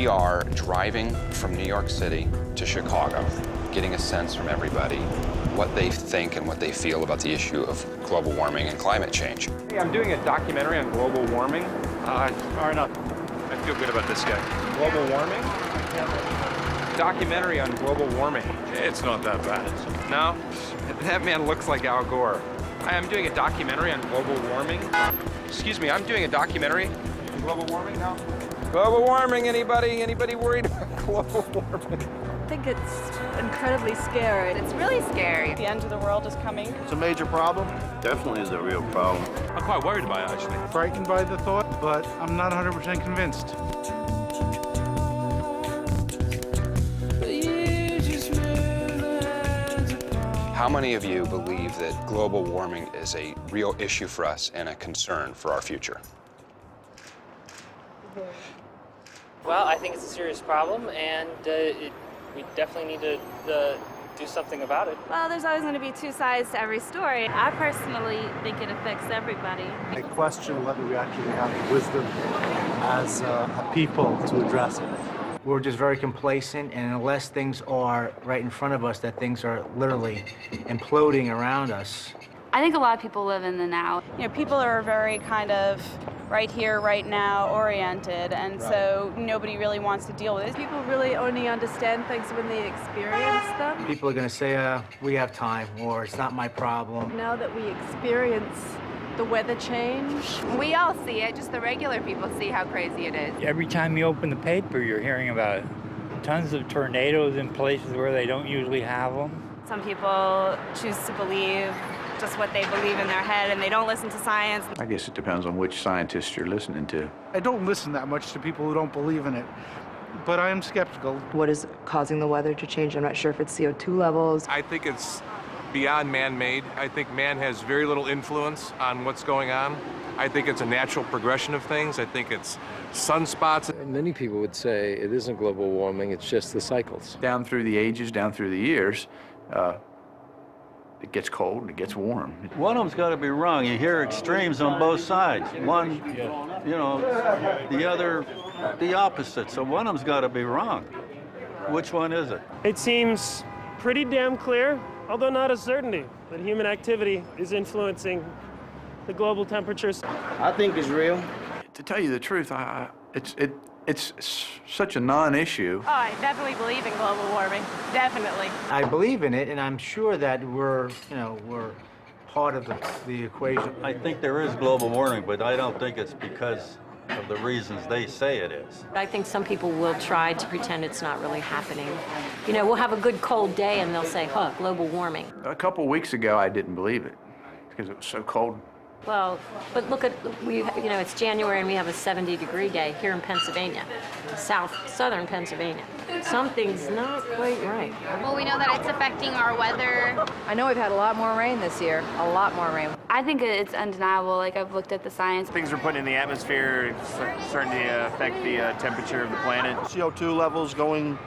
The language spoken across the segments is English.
We are driving from New York City to Chicago, getting a sense from everybody what they think and what they feel about the issue of global warming and climate change. Hey, I'm doing a documentary on global warming. Far enough. I feel good about this guy. Global warming? Documentary on global warming. It's not that bad. No? That man looks like Al Gore. Hi, I'm doing a documentary on global warming. Excuse me, I'm doing a documentary on global warming now. Global warming, anybody? Anybody worried about global warming? I think it's incredibly scary. It's really scary. The end of the world is coming. It's a major problem. Definitely is a real problem. I'm quite worried about it, actually. Frightened by the thought, but I'm not 100% convinced. How many of you believe that global warming is a real issue for us and a concern for our future? Well, I think it's a serious problem, and we definitely need to do something about it. Well, there's always going to be two sides to every story. I personally think it affects everybody. I question whether we actually have the wisdom as a people to address it. We're just very complacent, and unless things are right in front of us, that things are literally imploding around us. I think a lot of people live in the now. You know, people are very kind of right here, right now oriented, and so nobody really wants to deal with it. People really only understand things when they experience them. People are going to say, we have time, or it's not my problem. Now that we experience the weather change. We all see it, just the regular people see how crazy it is. Every time you open the paper, you're hearing about it. Tons of tornadoes in places where they don't usually have them. Some people choose to believe just what they believe in their head, and they don't listen to science. I guess it depends on which scientist you're listening to. I don't listen that much to people who don't believe in it, but I am skeptical. What is causing the weather to change? I'm not sure if it's CO2 levels. I think it's beyond man-made. I think man has very little influence on what's going on. I think it's a natural progression of things. I think it's sunspots. Many people would say it isn't global warming, it's just the cycles. Down through the ages, down through the years, it gets cold and it gets warm. One of them's got to be wrong. You hear extremes on both sides. One, you know, the other, the opposite. So one of them's got to be wrong. Which one is it? It seems pretty damn clear, although not a certainty, that human activity is influencing the global temperatures. I think it's real. To tell you the truth, it's such a non-issue. Oh, I definitely believe in global warming. Definitely. I believe in it, and I'm sure that we're part of the equation. I think there is global warming, but I don't think it's because of the reasons they say it is. I think some people will try to pretend it's not really happening. You know, we'll have a good cold day and they'll say, huh, global warming. A couple weeks ago, I didn't believe it because it was so cold. Well, but look at, it's January and we have a 70-degree day here in Pennsylvania, southern Pennsylvania. Something's not quite right. Well, we know that it's affecting our weather. I know we've had a lot more rain this year, a lot more rain. I think it's undeniable. Like, I've looked at the science. Things we're putting in the atmosphere starting to affect the temperature of the planet. CO2 levels going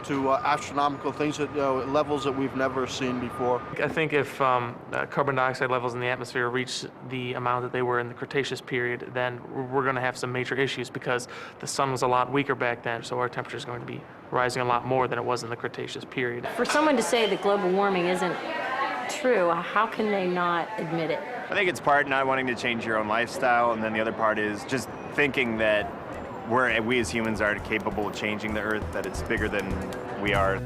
to astronomical things at levels that we've never seen before. I think if carbon dioxide levels in the atmosphere reach the amount that they were in the Cretaceous period, then we're going to have some major issues because the sun was a lot weaker back then, so our temperature is going to be rising a lot more than it was in the Cretaceous period. For someone to say that global warming isn't true, how can they not admit it? I think it's part not wanting to change your own lifestyle, and then the other part is just thinking that we as humans are capable of changing the Earth, that it's bigger than we are.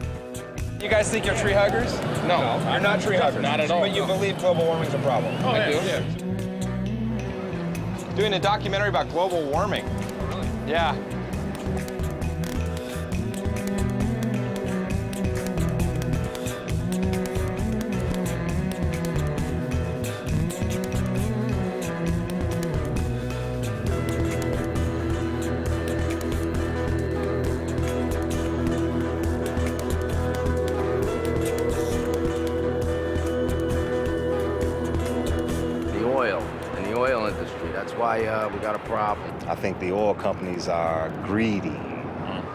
You guys think you're tree huggers? No, you're not tree huggers. Not at all. But you believe global warming's a problem? Oh, I do. Yeah. Doing a documentary about global warming. Really? Yeah. That's why we got a problem. I think the oil companies are greedy.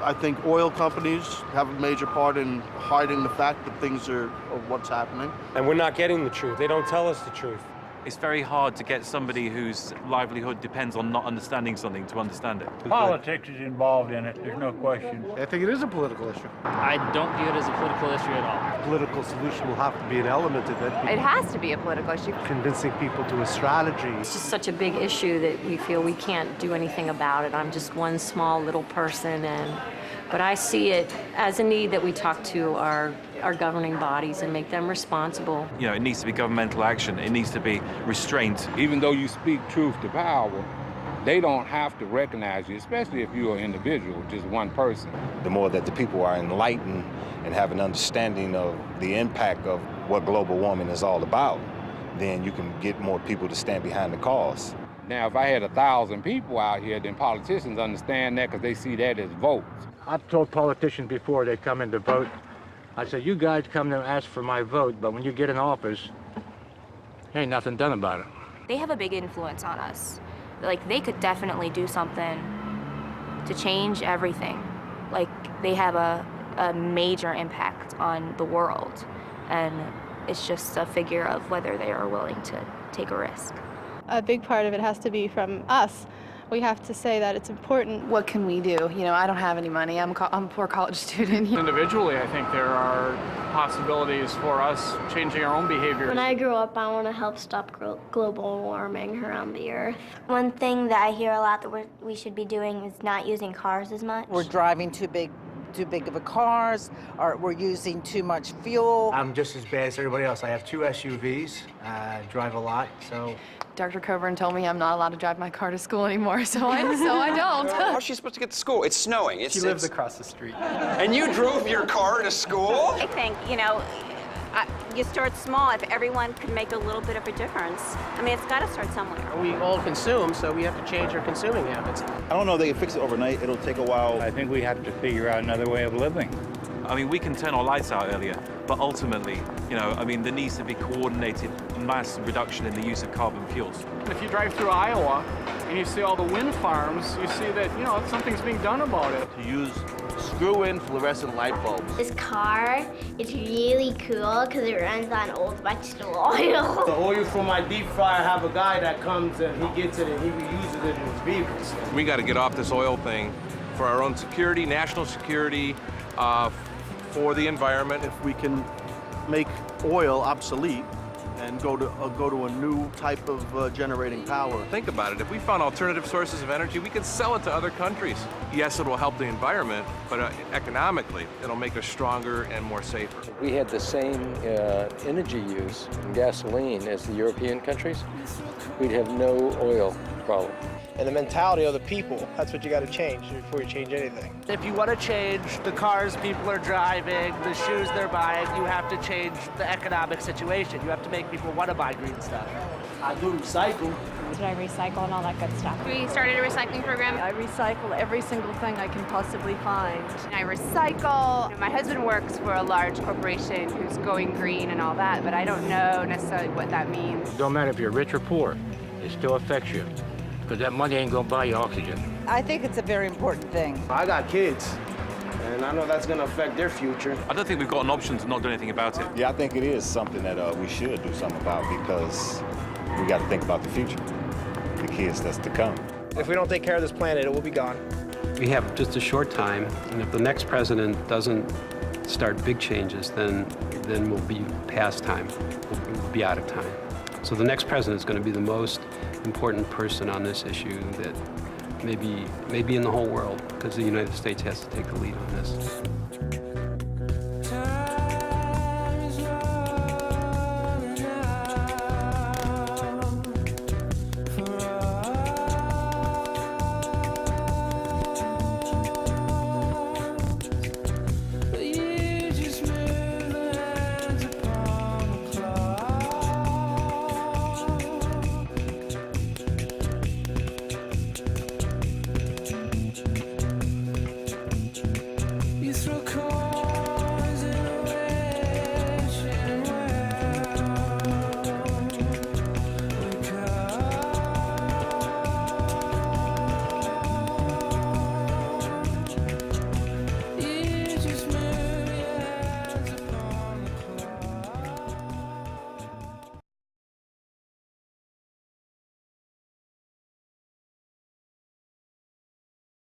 I think oil companies have a major part in hiding the fact that things are of what's happening. And we're not getting the truth. They don't tell us the truth. It's very hard to get somebody whose livelihood depends on not understanding something to understand it. Politics is involved in it, there's no question. I think it is a political issue. I don't view it as a political issue at all. Political solution will have to be an element of it. It has to be a political issue. Convincing people to a strategy. It's just such a big issue that we feel we can't do anything about it. I'm just one small little person, but I see it as a need that we talk to our governing bodies and make them responsible. You know, it needs to be governmental action. It needs to be restraint. Even though you speak truth to power, they don't have to recognize you, especially if you're an individual, just one person. The more that the people are enlightened and have an understanding of the impact of what global warming is all about, then you can get more people to stand behind the cause. Now, if I had 1,000 people out here, then politicians understand that because they see that as votes. I've told politicians before they come in to vote, I said, you guys come to ask for my vote, but when you get in office, ain't nothing done about it. They have a big influence on us. Like, they could definitely do something to change everything. Like, they have a major impact on the world. And it's just a figure of whether they are willing to take a risk. A big part of it has to be from us. We have to say that it's important. What can we do? You know, I don't have any money. I'm a poor college student. Individually, I think there are possibilities for us changing our own behavior. When I grow up, I want to help stop global warming around the earth. One thing that I hear a lot that we should be doing is not using cars as much. We're driving too big of a cars, or we're using too much fuel. I'm just as bad as everybody else. I have 2 SUVs, drive a lot, so. Dr. Coburn told me I'm not allowed to drive my car to school anymore, so I don't. How's she supposed to get to school? It's snowing. She lives across the street. And you drove your car to school? I think, you know, you start small. If everyone could make a little bit of a difference, I mean, it's got to start somewhere. We all consume, so we have to change our consuming habits. I don't know if they can fix it overnight. It'll take a while. I think we have to figure out another way of living. I mean, we can turn our lights out earlier, but ultimately, you know, I mean, there needs to be coordinated mass reduction in the use of carbon fuels. If you drive through Iowa and you see all the wind farms, you see that, you know, something's being done about it. To use screw-in fluorescent light bulbs. This car is really cool because it runs on old vegetable oil. The oil from my deep fryer, I have a guy that comes and he gets it and he reuses it in his vehicles. We got to get off this oil thing for our own security, national security, for the environment. If we can make oil obsolete and go to a new type of generating power. Think about it. If we found alternative sources of energy, we could sell it to other countries. Yes, it will help the environment, but economically, it'll make us stronger and more safer. If we had the same energy use in gasoline as the European countries, we'd have no oil problem. And the mentality of the people, that's what you got to change before you change anything. If you want to change the cars people are driving, the shoes they're buying, you have to change the economic situation. You have to make people want to buy green stuff. I do recycle. Did I recycle and all that good stuff? We started a recycling program. I recycle every single thing I can possibly find. I recycle. My husband works for a large corporation who's going green and all that, but I don't know necessarily what that means. It don't matter if you're rich or poor, it still affects you. Because that money ain't gonna buy you oxygen. I think it's a very important thing. I got kids, and I know that's gonna affect their future. I don't think we've got an option to not do anything about it. Yeah, I think it is something that we should do something about because we got to think about the future, the kids that's to come. If we don't take care of this planet, it will be gone. We have just a short time, and if the next president doesn't start big changes, then we'll be past time. We'll be out of time. So the next president is going to be the most important person on this issue that maybe in the whole world, because the United States has to take the lead on this.